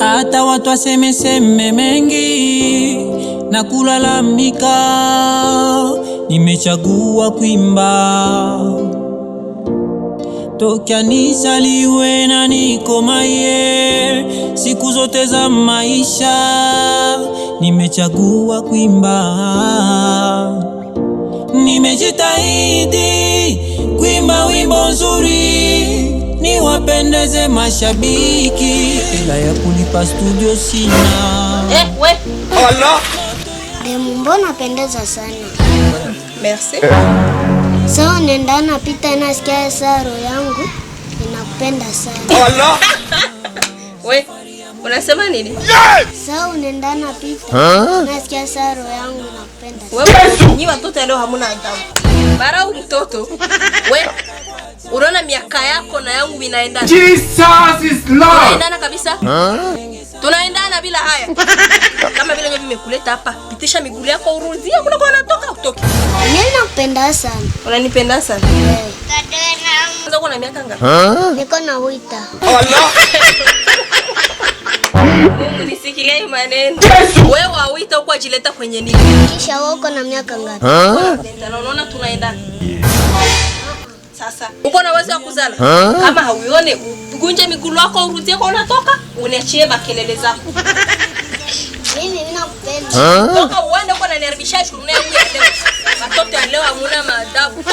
Hata watu waseme mengi na kulalamika, nimechagua kuimba. Tokea nizaliwe na nikomaye, siku zote za maisha nimechagua kuimba. Nimejitahidi kuimba wimbo nzuri, niwapendeze mashabiki, ila ya kulipa studio sina. We Allah, mbona pendeza sana. Merci. Sawa nenda napita nasikia saro yangu inapenda sana. Allah. We unasema nini? Yes! Sawa nenda napita nasikia saro yangu inapenda sana. Wewe ni watoto leo hamuna adabu. Barau mtoto. We unaona miaka yako na yangu vinaendana. Jesus is Lord. Tunaendana kabisa? Tunaendana bila haya. Kama vile nyewe nimekuleta hapa, pitisha miguu yako urudi. Kuna kwa natoka utoke. Mimi nakupenda sana. Unanipenda sana? Kwanza uko na miaka ngapi? Niko na wita. Allah. Nisikilie maneno. Wewe wawita uko ajileta kwenye nini? Kisha wako na miaka ngapi? Unaona tunaendana. Sasa uko na uwezo wa kuzala? Kama hauione ugunje miguu yako urudie kwa unatoka, uniachie makelele zako. Mimi nakupenda. Toka uende uko na nervisha shule yangu ya leo. Watoto leo hamuna maadabu.